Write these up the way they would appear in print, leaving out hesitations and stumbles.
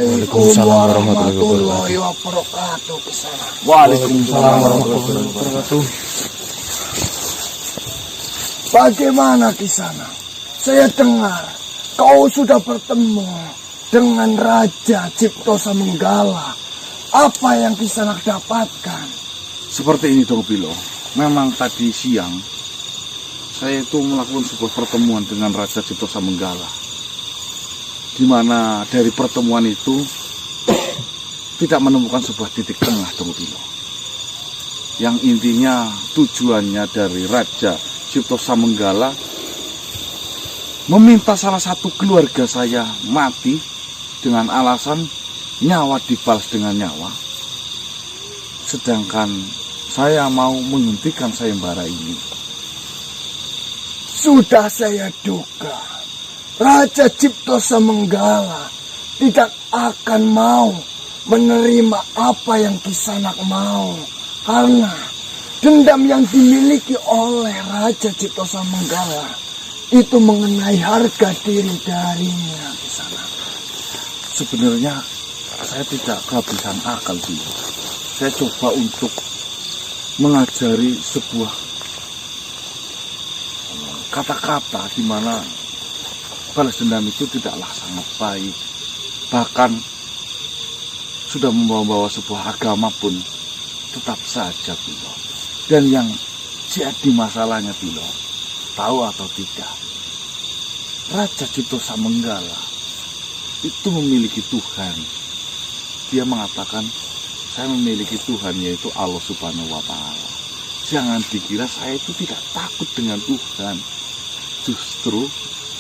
Assalamualaikum warahmatullahi wabarakatuh. Waalaikumsalam warahmatullahi wabarakatuh. Bagaimana Kisana? Saya dengar kau sudah bertemu dengan Raja Cipto Samenggala. Apa yang Kisana dapatkan? Seperti ini Dong Bilo. Memang tadi siang saya itu melakukan sebuah pertemuan dengan Raja Cipto Samenggala, di mana dari pertemuan itu tidak menemukan sebuah titik tengah Dong Bilo. Yang intinya tujuannya dari Raja Cipto Samenggala meminta salah satu keluarga saya mati dengan alasan nyawa dibalas dengan nyawa, sedangkan saya mau menghentikan sayembara ini. Sudah saya duga Raja Cipto Samenggala tidak akan mau menerima apa yang Kisanak mau, karena dendam yang dimiliki oleh Raja Cipto Samenggala itu mengenai harga diri darinya Kisanak. Sebenarnya saya tidak kehabisan akal dulu. Saya coba untuk mengajari sebuah kata-kata di mana balas dendam itu tidaklah sangat baik. Bahkan sudah membawa sebuah agama pun tetap saja Bilo. Dan yang jadi masalahnya Bilo, tahu atau tidak, Raja Cipto Samenggala itu memiliki Tuhan. Dia mengatakan, saya memiliki Tuhan, yaitu Allah Subhanahu wa Ta'ala. Jangan dikira saya itu tidak takut dengan Tuhan. Justru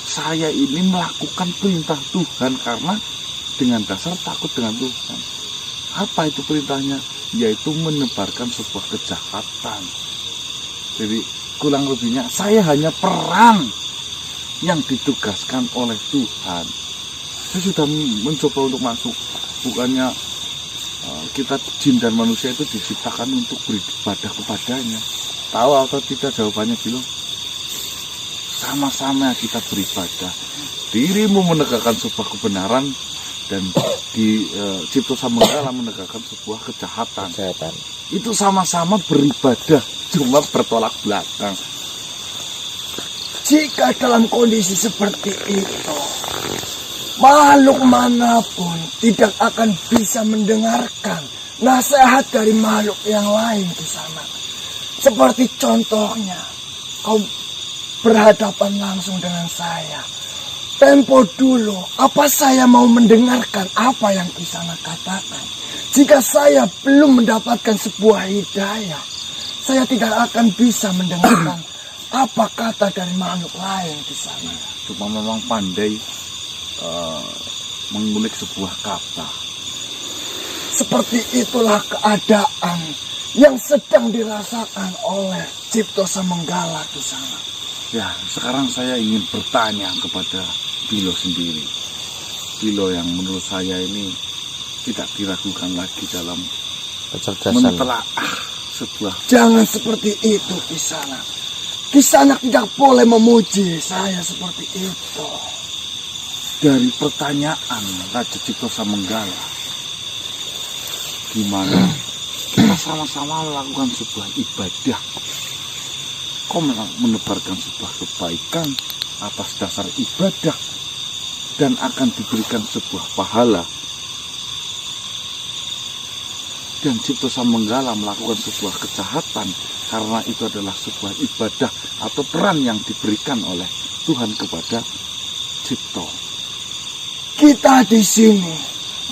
saya ini melakukan perintah Tuhan karena dengan dasar takut dengan Tuhan. Apa itu perintahnya? Yaitu menebarkan sebuah kejahatan. Jadi kurang lebihnya saya hanya peran yang ditugaskan oleh Tuhan. Saya sudah mencoba untuk masuk. Bukannya kita jin dan manusia itu diciptakan untuk beribadah kepadanya. Tahu atau tidak jawabannya Bilo? Sama-sama kita beribadah. Dirimu menegakkan sebuah kebenaran dan di Cipto Samenggala menegakkan sebuah kejahatan. Itu sama-sama beribadah, cuma bertolak belakang. Jika dalam kondisi seperti itu, makhluk manapun tidak akan bisa mendengarkan nasihat dari makhluk yang lain di sana. Seperti contohnya, kau berhadapan langsung dengan saya. Tempo dulu, apa saya mau mendengarkan apa yang Kisana katakan? Jika saya belum mendapatkan sebuah hidayah, saya tidak akan bisa mendengarkan apa kata dari makhluk lain di sana. Cuma memang pandai mengulik sebuah kata. Seperti itulah keadaan yang sedang dirasakan oleh Cipto Samenggala di sana. Ya, sekarang saya ingin bertanya kepada Bilo sendiri. Bilo yang menurut saya ini tidak diragukan lagi dalam menelaah sebuah. Jangan seperti itu Kisanak. Kisanak tidak boleh memuji saya seperti itu. Dari pertanyaan Raja Cipto Samenggala, gimana kita sama-sama melakukan sebuah ibadah, kau menebarkan sebuah kebaikan atas dasar ibadah dan akan diberikan sebuah pahala, dan Cipto Samenggala melakukan sebuah kejahatan karena itu adalah sebuah ibadah atau peran yang diberikan oleh Tuhan kepada Cipto. Kita di sini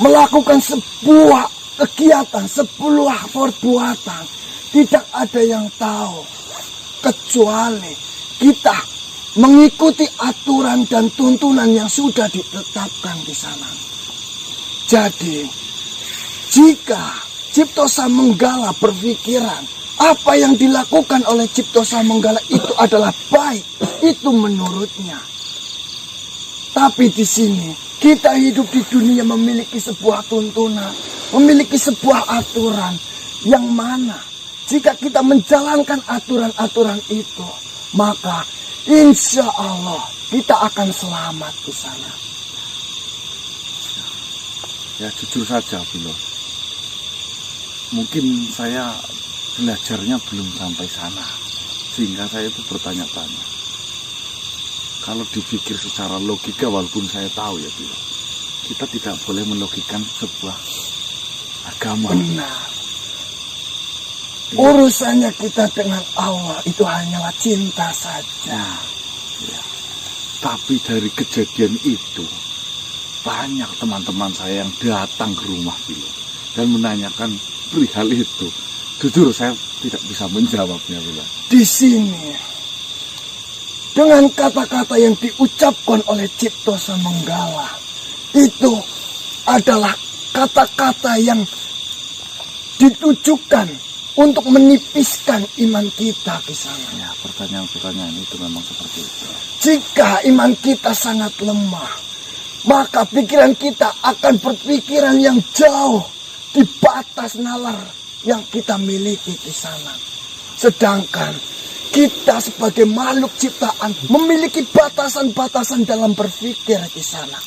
melakukan sebuah kegiatan, sebuah perbuatan, tidak ada yang tahu kecuali kita mengikuti aturan dan tuntunan yang sudah ditetapkan di sana. Jadi, jika Cipto Samenggala berpikiran apa yang dilakukan oleh Cipto Samenggala itu adalah baik, itu menurutnya. Tapi di sini kita hidup di dunia memiliki sebuah tuntunan, memiliki sebuah aturan yang mana jika kita menjalankan aturan-aturan itu, maka insya Allah kita akan selamat di sana. Ya jujur saja Bilo, mungkin saya belajarnya belum sampai sana, sehingga saya itu bertanya-tanya. Kalau dipikir secara logika, walaupun saya tahu ya Bilo, kita tidak boleh melogikan sebuah agama. Benar. Urusannya kita dengan Allah itu hanyalah cinta saja. Ya. Tapi dari kejadian itu, banyak teman-teman saya yang datang ke rumah Bilo dan menanyakan perihal itu. Jujur saya tidak bisa menjawabnya Bilo. Di sini, dengan kata-kata yang diucapkan oleh Cipto Samanggala, itu adalah kata-kata yang ditujukan untuk menipiskan iman kita ke sana. Ya, pertanyaan-pertanyaan itu memang seperti itu. Jika iman kita sangat lemah, maka pikiran kita akan berpikiran yang jauh di batas nalar yang kita miliki di sana. Sedangkan kita sebagai makhluk ciptaan memiliki batasan-batasan dalam berpikir di sana.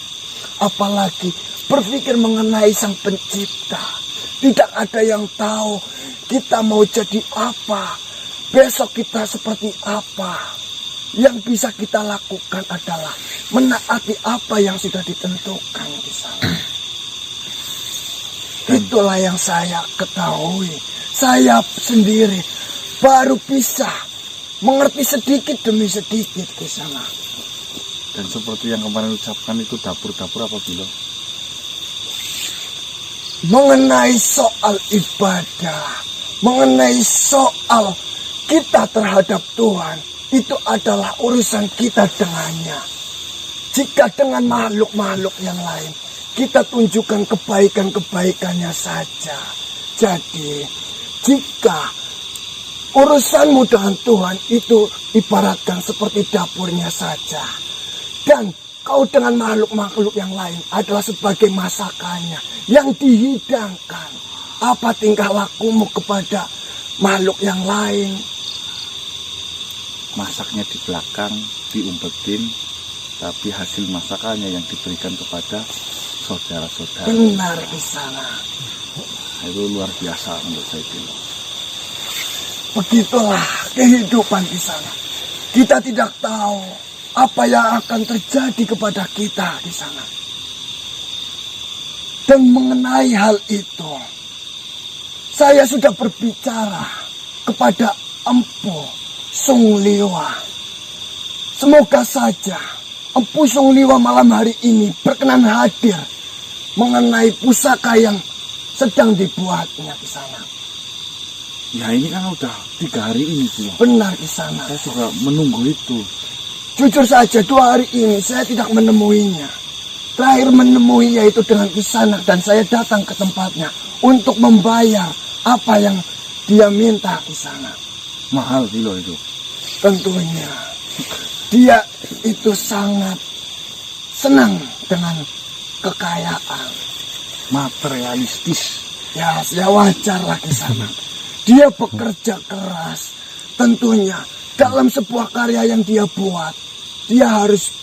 Apalagi berpikir mengenai Sang Pencipta. Tidak ada yang tahu kita mau jadi apa, besok kita seperti apa. Yang bisa kita lakukan adalah menaati apa yang sudah ditentukan di sana. Itulah yang saya ketahui. Saya sendiri baru bisa mengerti sedikit demi sedikit di sana. Dan seperti yang kemarin ucapkan itu dapur-dapur apa Bilo? Mengenai soal ibadah, mengenai soal kita terhadap Tuhan, itu adalah urusan kita dengannya. Jika dengan makhluk-makhluk yang lain, kita tunjukkan kebaikan-kebaikannya saja. Jadi, jika urusanmu dengan Tuhan itu ibaratkan seperti dapurnya saja. Dan kau dengan makhluk-makhluk yang lain adalah sebagai masakannya yang dihidangkan. Apa tingkah lakumu kepada makhluk yang lain? Masaknya di belakang, diumpetin, tapi hasil masakannya yang diberikan kepada saudara-saudara. Benar di sana. Itu luar biasa menurut saya Bilo. Begitulah kehidupan di sana. Kita tidak tahu apa yang akan terjadi kepada kita di sana. Dan mengenai hal itu, saya sudah berbicara kepada Empu Sung Liwa. Semoga saja Empu Sung Liwa malam hari ini berkenan hadir mengenai pusaka yang sedang dibuatnya di sana. Ya ini kan udah 3 hari ini Bilo. Benar di sana. Saya juga menunggu itu. Jujur saja 2 hari ini saya tidak menemuinya. Terakhir menemuinya itu dengan Kisanak dan saya datang ke tempatnya untuk membayar apa yang dia minta di sana. Mahal Bilo itu. Tentunya dia itu sangat senang dengan kekayaan. Materialistis. Ya wajar lah di sana. Dia bekerja keras. Tentunya dalam sebuah karya yang dia buat, dia harus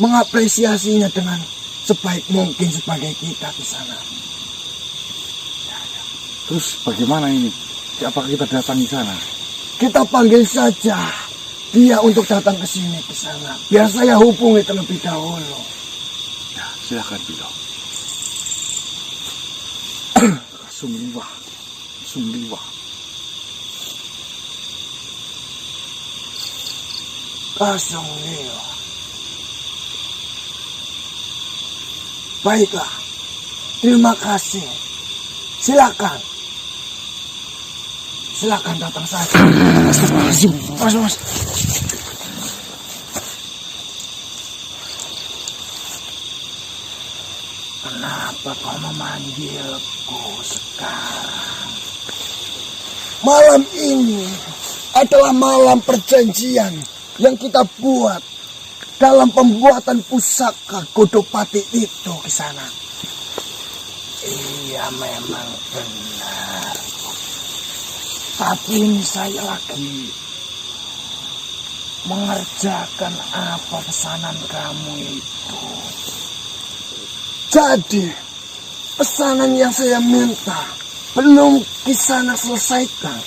mengapresiasinya dengan sebaik mungkin sebagai kita di sana. Terus bagaimana ini? Apakah kita datang di sana? Kita panggil saja dia untuk datang ke sini ke sana. Biar saya hubungi terlebih dahulu. Ya, silakan Bilo. Sumliwa. Kasong Leo. Baiklah. Terima kasih. Silakan datang saja. Mas. Kenapa kau memanggilku sekarang? Malam ini adalah malam perjanjian yang kita buat dalam pembuatan pusaka Godopati itu ke sana. Iya, memang benar. Tapi ini saya lagi mengerjakan apa pesanan kamu itu. Jadi, pesanan yang saya minta belum Kisanak selesaikan.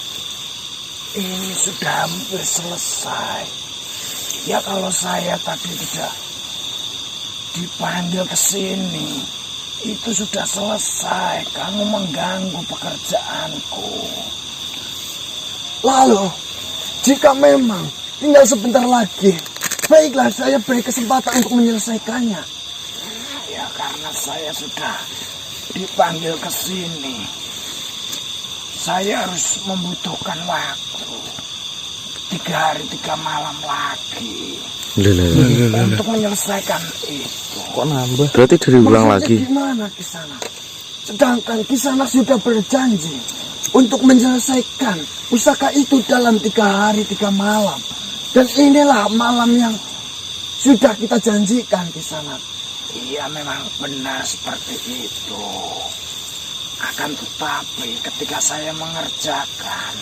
Ini sudah hampir selesai. Ya kalau saya tadi tidak dipanggil ke sini, itu sudah selesai. Kamu mengganggu pekerjaanku. Lalu, jika memang tinggal sebentar lagi, baiklah saya beri kesempatan untuk menyelesaikannya. Ya karena saya sudah dipanggil ke sini, saya harus membutuhkan waktu 3 hari 3 malam lagi untuk menyelesaikan itu. Kok nambah? Berarti dari ulang Maksudnya lagi. Gimana Kisanak? Sedangkan Kisanak sudah berjanji untuk menyelesaikan pusaka itu dalam 3 hari 3 malam. Dan inilah malam yang sudah kita janjikan Kisanak. Iya memang benar seperti itu. Akan tetapi ketika saya mengerjakan,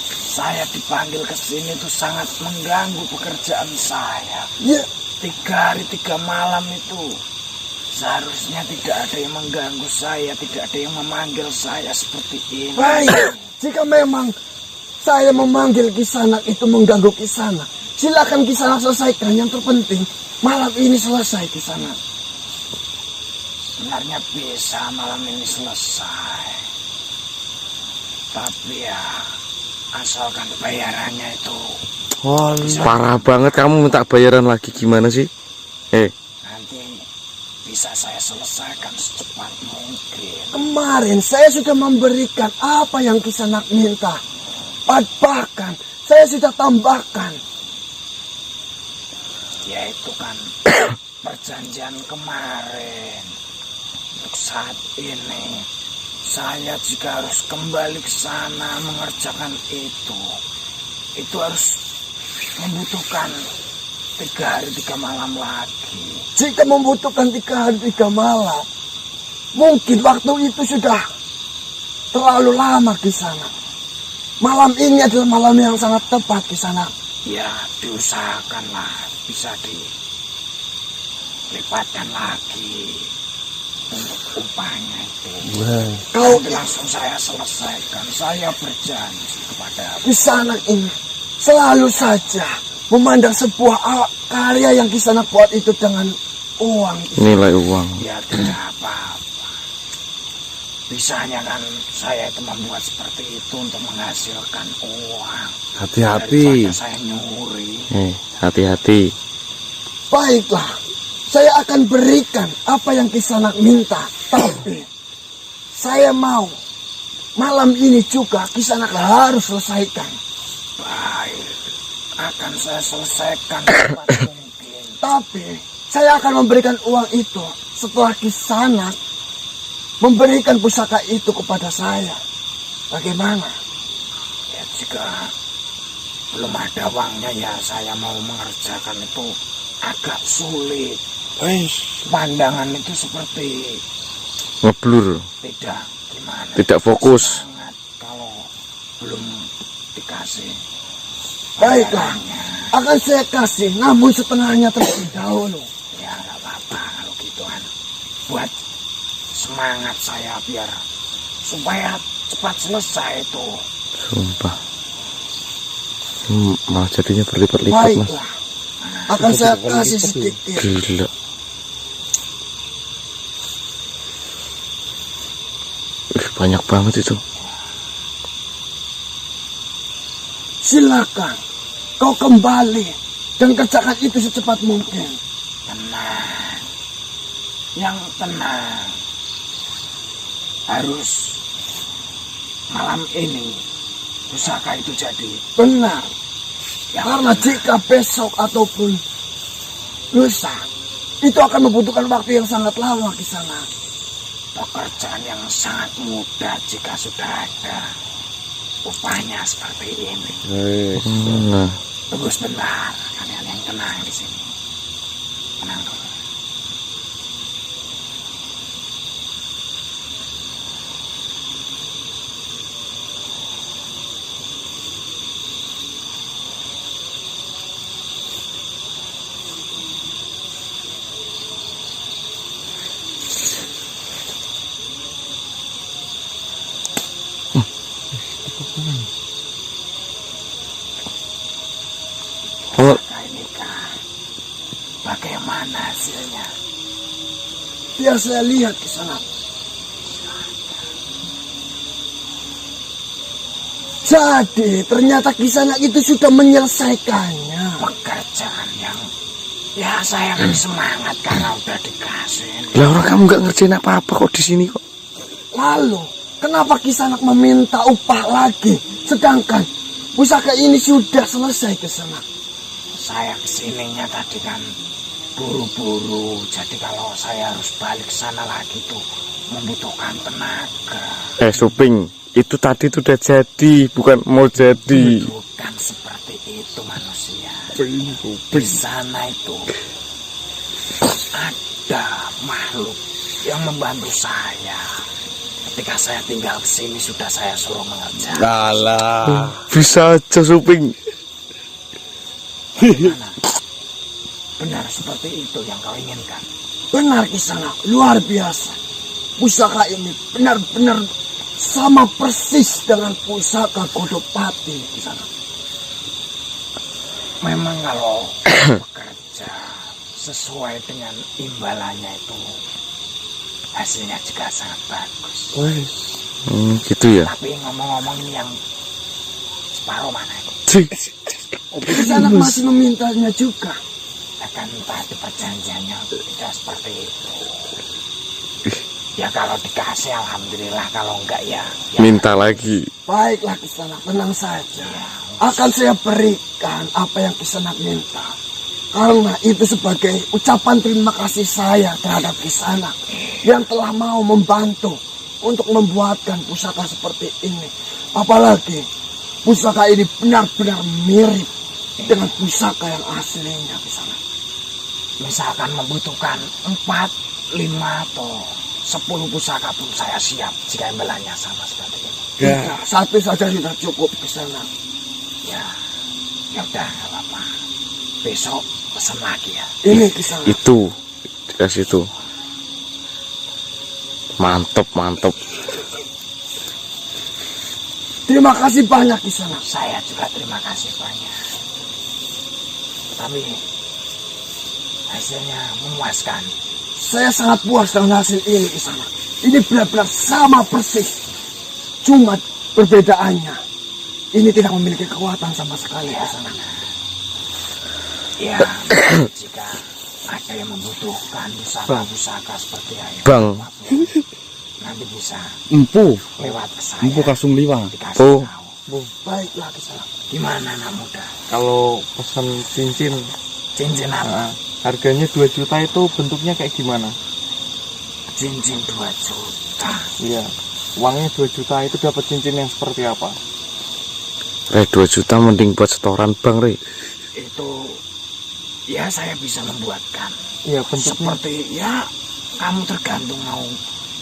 saya dipanggil ke sini itu sangat mengganggu pekerjaan saya. Ya, 3 hari 3 malam itu seharusnya tidak ada yang mengganggu saya, tidak ada yang memanggil saya seperti ini. Baik, jika memang saya memanggil Kisanak itu mengganggu Kisanak, silakan Kisanak selesaikan. Yang terpenting malam ini selesai Kisanak. Sebenarnya bisa malam ini selesai, tapi ya asalkan bayarannya itu Parah banget kamu minta bayaran lagi, gimana sih? nanti bisa saya selesaikan secepat mungkin. Kemarin saya sudah memberikan apa yang Kisanak minta, bahkan saya sudah tambahkan, yaitu kan perjanjian kemarin. Untuk saat ini saya jika harus kembali ke sana mengerjakan itu harus membutuhkan 3 hari 3 malam lagi. Jika membutuhkan 3 hari 3 malam, mungkin waktu itu sudah terlalu lama di sana. Malam ini adalah malam yang sangat tepat di sana. Ya, diusahakanlah bisa dilipatkan lagi untuk upahnya itu. Kau langsung saya selesaikan. Saya berjanji kepada Kisanak ini selalu saja memandang sebuah karya yang Kisanak buat itu dengan uang. Nilai uang. Ya tidak apa-apa. Bisanya kan saya itu membuat seperti itu untuk menghasilkan uang. Hati-hati. Daripada saya nyuri. Hati-hati. Baiklah, saya akan berikan apa yang Kisanak minta. Tapi saya mau malam ini juga Kisanak harus selesaikan. Baik, akan saya selesaikan cepat mungkin. Tapi saya akan memberikan uang itu setelah Kisanak memberikan pusaka itu kepada saya. Bagaimana? Ya jika belum ada uangnya ya saya mau mengerjakan itu agak sulit. Pandangan itu seperti Ngeblur. tidak gimana? Tidak fokus. Sangat kalau belum dikasih. Baiklah, akan saya kasih, namun setengahnya terlebih dahulu. Ya nggak apa-apa kalau gitu kan. Buat semangat saya biar supaya cepat selesai itu. Sumpah. Malah jadinya berlipat-lipat, Mas. Baiklah, akan saya kasih sedikit. Gila. Banyak banget itu. Silakan kau kembali dan kerjakan itu secepat mungkin. Tenang, yang tenang. Harus malam ini pusaka itu jadi. Benar. Ya, karena jika besok ataupun lusa itu akan membutuhkan waktu yang sangat lama di sana. Pekerjaan yang sangat mudah jika sudah ada upahnya seperti ini. Nah. Tunggu sebentar, kalian yang tenang di sini. Tenang dulu. Bagaimana hasilnya? Biar saya lihat ke sana. Jadi ternyata Kisanak itu sudah menyelesaikannya. Pekerjaan yang ya saya kan semangat karena udah dikasih. Lah orang kamu nggak ngerjain apa-apa kok di sini kok. Lalu kenapa Kisanak meminta upah lagi? Sedangkan pusaka ini sudah selesai Kisanak. Saya kesininya tadi kan buru-buru, jadi kalau saya harus balik sana lagi tuh membutuhkan tenaga. Suping, itu tadi tuh udah jadi, bukan mau jadi. Bukan seperti itu manusia. Di sana itu ada makhluk yang membantu saya. Ketika saya tinggal ke sini sudah saya suruh mengerjakan. Alah. Bisa aja Suping. Gimana? Benar seperti itu yang kau inginkan? Benar Kisanak, luar biasa. Pusaka ini benar-benar sama persis dengan pusaka Godopati Kisanak. Memang kalau bekerja sesuai dengan imbalannya itu hasilnya juga sangat bagus. Gitu ya. Tapi ngomong-ngomong ini yang separuh mana itu? Kisanak masih memintanya juga. Akan tadi perjanjiannya tidak seperti itu. Ya kalau dikasih alhamdulillah, kalau enggak ya Minta lagi. Baiklah Kisanak, tenang saja. Akan saya berikan apa yang Kisanak minta. Karena itu sebagai ucapan terima kasih saya terhadap Kisanak yang telah mau membantu untuk membuatkan pusaka seperti ini. Apalagi pusaka ini benar-benar mirip dengan pusaka yang aslinya Kisanak. misalkan membutuhkan 4, 5 atau 10 pusaka pun saya siap jika imbalannya sama seperti ini. Ya, satu saja sudah cukup Kisanak. Ya, ya udah nggak apa-apa. Besok pesan lagi ya. Ini Kisanak. Itu dikasih itu. Mantep, mantep. Terima kasih banyak Kisanak. Saya juga terima kasih banyak. Tapi hasilnya memuaskan. Saya sangat puas dengan hasil ini Kisanak. Ini benar-benar sama persis. Cuma perbedaannya, ini tidak memiliki kekuatan sama sekali Kisanak. Ya, jika ada yang membutuhkan pusaka-pusaka seperti ini, Bang. nanti bisa Empu, lewat ke saya. empu kasung liwang. Dikasih Oh. tahu. Baiklah Kisanak. Gimana anak muda? Kalau pesan cincin, Cincin apa? harganya 2 juta itu bentuknya kayak gimana? Cincin 2 juta. Iya, uangnya 2 juta itu dapat cincin yang seperti apa? 2 juta mending buat setoran bang Re. Itu ya saya bisa membuatkan. Iya, bentuknya Seperti ya kamu tergantung mau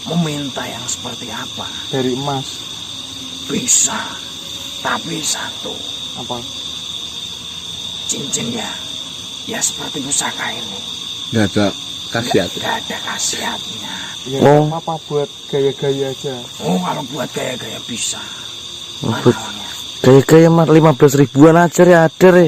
meminta yang seperti apa. dari emas. Bisa. Tapi satu, Apa? cincin ya seperti pusaka ini. Nggak ada khasiat. Nggak ada khasiatnya. Ya, Oh. apa buat gaya-gaya aja. Oh, kalau buat gaya-gaya bisa. Mana Buat uangnya? gaya-gaya mah 15 ribuan aja ya ada Re.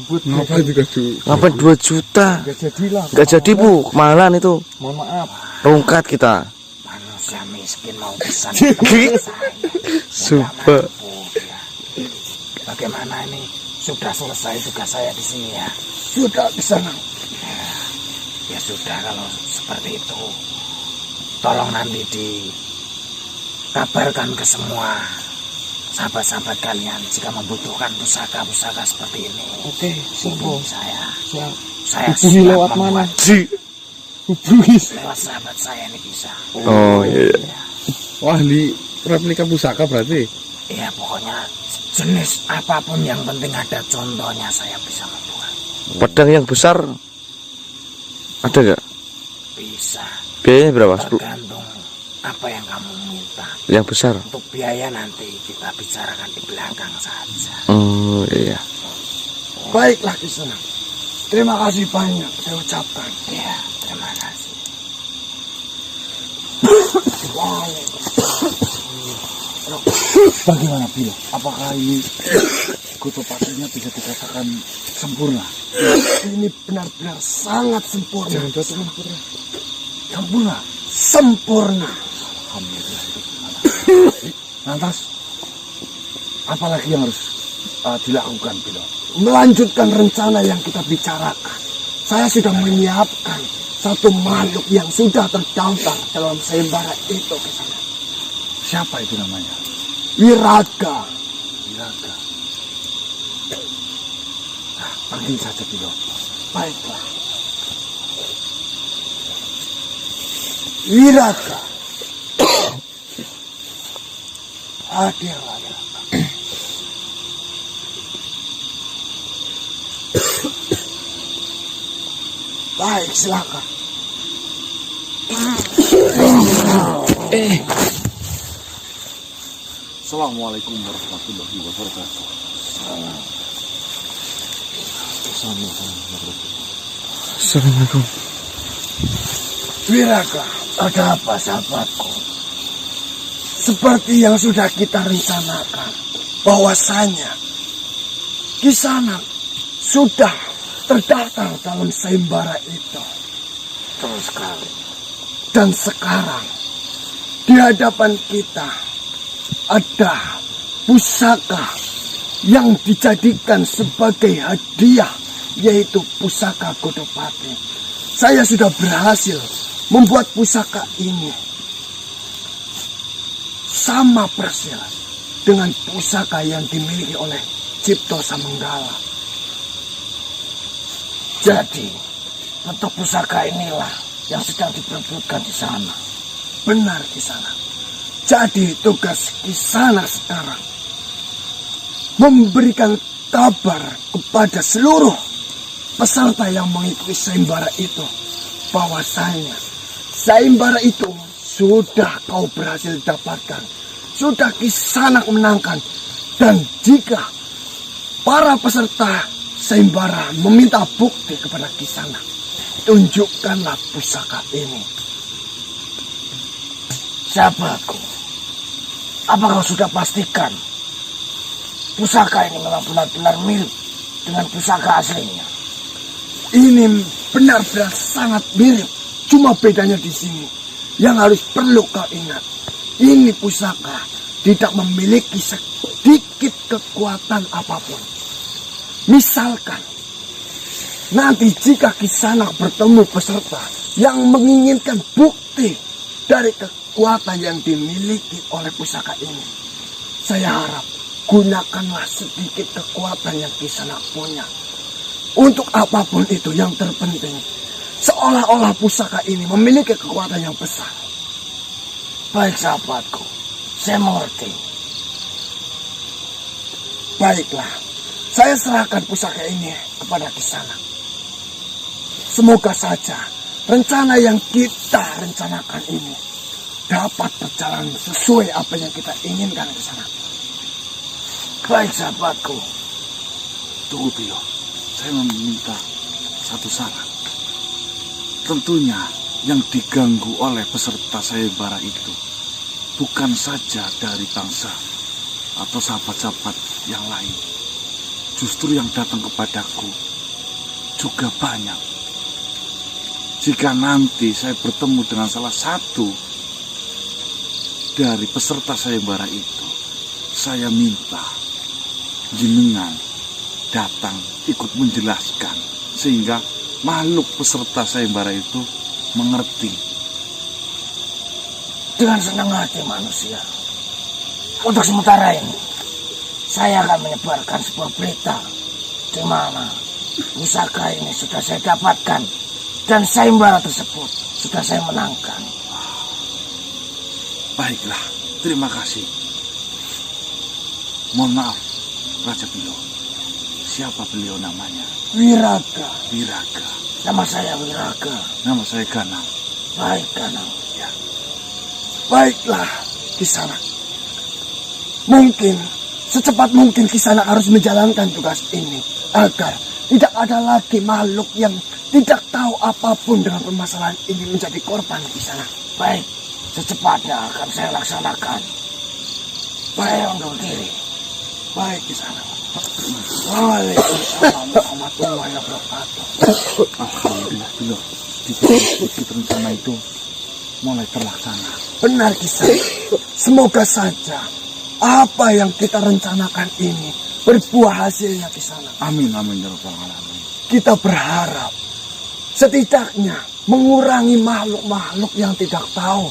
Buat Ngapain dikasih? Ngapain 2 juta? nggak jadilah. Gak jadi bu, kemahalan itu. Mohon maaf. Rungkat kita. Manusia miskin mau pesan kepada saya. Sumpah. Nggak mampu, ya. Bagaimana ini? Sudah selesai tugas saya di sini ya. Sudah Kisanak. Ya sudah kalau seperti itu. Tolong nanti dikabarkan ke semua sahabat-sahabat kalian jika membutuhkan pusaka-pusaka seperti ini. Oke, Hubungi siap. saya. Siap. Saya Hubungi siap lewat mana? membuat. Hubungi. Lewat sahabat saya ini bisa. Oh iya. Wah, di replika pusaka berarti. Ya pokoknya jenis apapun yang penting ada contohnya saya bisa membuat. Pedang yang besar ada nggak? Bisa. Biayanya berapa? 10. Tergantung apa yang kamu minta. Yang besar. Untuk biaya nanti kita bicarakan di belakang saja. Oh iya. Baiklah Kisanak. Terima kasih banyak saya ucapkan. Ya, terima kasih. Bagaimana Bil? Apakah ini Gotopatinya bisa dikatakan sempurna. Ini benar-benar sangat sempurna. Jangan jatuhkan putra. Sempurna. Sempurna. Alhamdulillah. Lantas, apalagi yang harus dilakukan, Bilo? Melanjutkan rencana yang kita bicarakan. Saya sudah menyiapkan satu makhluk yang sudah terdaftar dalam sayembara itu ke sana. Siapa itu namanya? Wiraga. Wiraga. Nah, panggil saja, Bilo. Baiklah. Wiraga. Hadir, Wiraga. Baik, silakan. Assalamualaikum warahmatullahi wabarakatuh. Assalamualaikum. Wiraga, ada apa sahabatku? Seperti yang sudah kita rencanakan, bahwasanya Kisanak sudah terdaftar dalam sayembara itu. Betul sekali. Dan sekarang di hadapan kita ada pusaka yang dijadikan sebagai hadiah, yaitu pusaka Godopati. Saya sudah berhasil membuat pusaka ini sama persis dengan pusaka yang dimiliki oleh Cipto Samanggala. Jadi, bentuk pusaka inilah yang sedang diperebutkan di sana. Benar, Kisanak. Jadi tugas Kisanak sekarang memberikan kabar kepada seluruh peserta yang mengikuti sayembara itu, bahwasanya sayembara itu sudah kau berhasil dapatkan, sudah Kisanak menangkan. Dan jika para peserta sayembara meminta bukti kepada Kisanak, tunjukkanlah pusaka ini. Sahabatku, apa kau sudah pastikan pusaka ini memang benar-benar mirip dengan pusaka aslinya? Ini benar-benar sangat mirip. Cuma bedanya di sini. Yang harus perlu kau ingat, ini pusaka tidak memiliki sedikit kekuatan apapun. Misalkan nanti jika Kisanak bertemu peserta yang menginginkan bukti dari kekuatan yang dimiliki oleh pusaka ini, saya harap gunakanlah sedikit kekuatan yang Kisanak punya. Untuk apapun itu, yang terpenting seolah-olah pusaka ini memiliki kekuatan yang besar. Baik sahabatku, saya mengerti. Baiklah, saya serahkan pusaka ini kepada Kisanak. Semoga saja rencana yang kita rencanakan ini dapat berjalan sesuai apa yang kita inginkan Kisanak. Baik sahabatku. Tunggu, Bilo. Saya meminta satu saran. Tentunya yang diganggu oleh peserta sayembara itu bukan saja dari bangsa atau sahabat-sahabat yang lain. Justru yang datang kepadaku juga banyak. Jika nanti saya bertemu dengan salah satu dari peserta sayembara itu, saya minta jenengan datang ikut menjelaskan sehingga makhluk peserta sayembara itu mengerti. Dengan senang hati manusia. Untuk sementara ini, saya akan menyebarkan sebuah berita di mana pusaka ini sudah saya dapatkan dan sayembara tersebut sudah saya menangkan. Baiklah, terima kasih. Mohon maaf, Raja Bilo. Siapa beliau namanya? Wiraga. Wiraga. Nama saya Wiraga. Nama saya Ganang. Baik Ganang. Ya. Baiklah, Kisanak. Mungkin secepat mungkin Kisanak harus menjalankan tugas ini agar tidak ada lagi makhluk yang tidak tahu apapun dengan permasalahan ini menjadi korban Kisanak. Baik, secepatnya akan saya laksanakan. Saya undur diri. Baik Kisanak. Waalaikumsalam warahmatullahi wabarakatuh. Alhamdulillah, Bilo. Dikit rencana itu mulai terlaksana. Benar Kisah. Semoga saja apa yang kita rencanakan ini berbuah hasilnya Kisah. Amin, amin ya rabbal alamin. Kita berharap setidaknya mengurangi makhluk-makhluk yang tidak tahu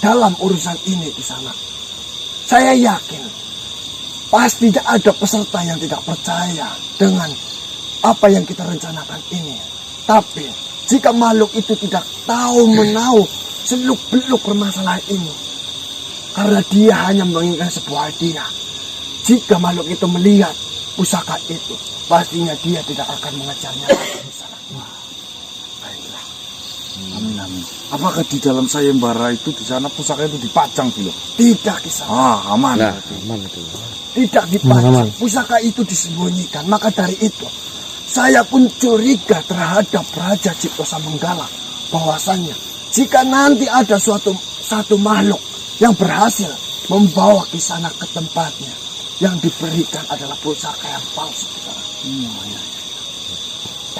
dalam urusan ini Kisah. Saya yakin pasti tidak ada peserta yang tidak percaya dengan apa yang kita rencanakan ini. Tapi jika makhluk itu tidak tahu menahu seluk-beluk permasalahan ini, karena dia hanya menginginkan sebuah hadiah, jika makhluk itu melihat pusaka itu, pastinya dia tidak akan mengejarnya lagi. Baiklah. Amin, amin. Apakah di dalam sayembara itu di sana pusaka itu dipajang, Bilo? Tidak Kisah. Aman. Nah, aman itu. Tidak dipajang, pusaka itu disembunyikan. Maka dari itu saya pun curiga terhadap Raja Cipto Samanggala, bahwasannya jika nanti ada satu makhluk yang berhasil membawa Kisana ke tempatnya, yang diberikan adalah pusaka yang palsu.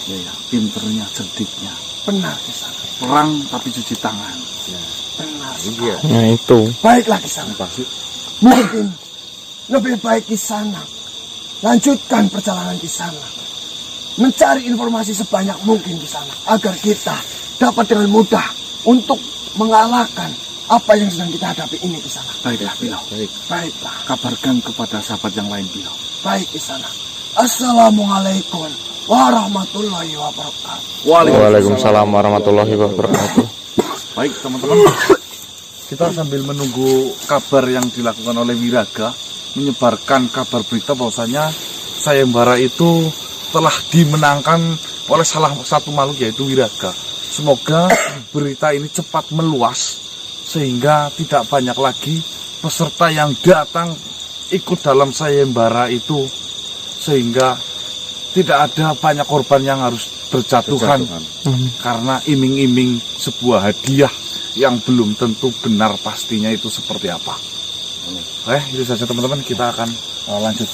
Ya, pinternya, cerdiknya. Benar Kisana. Perang tapi cuci tangan. Benar. Nah itu. Baiklah Kisana. Mungkin lebih baik Kisana lanjutkan perjalanan Kisana, mencari informasi sebanyak mungkin di sana agar kita dapat dengan mudah untuk mengalahkan apa yang sedang kita hadapi ini di sana. Baiklah, Bilo. Baiklah. Kabarkan kepada sahabat yang lain, Bilo. Baik di sana. Assalamualaikum warahmatullahi wabarakatuh. Waalaikumsalam warahmatullahi wabarakatuh. Baik, teman-teman. Kita sambil menunggu kabar yang dilakukan oleh Wiraga, menyebarkan kabar berita bahwasanya sayembara itu telah dimenangkan oleh salah satu makhluk, yaitu Wiraga. Semoga berita ini cepat meluas sehingga tidak banyak lagi peserta yang datang ikut dalam sayembara itu, sehingga tidak ada banyak korban yang harus berjatuhan karena iming-iming sebuah hadiah yang belum tentu benar pastinya itu seperti apa. Oke, itu saja teman-teman, kita akan lanjut.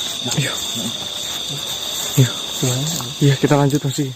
Iya, kita lanjut masih.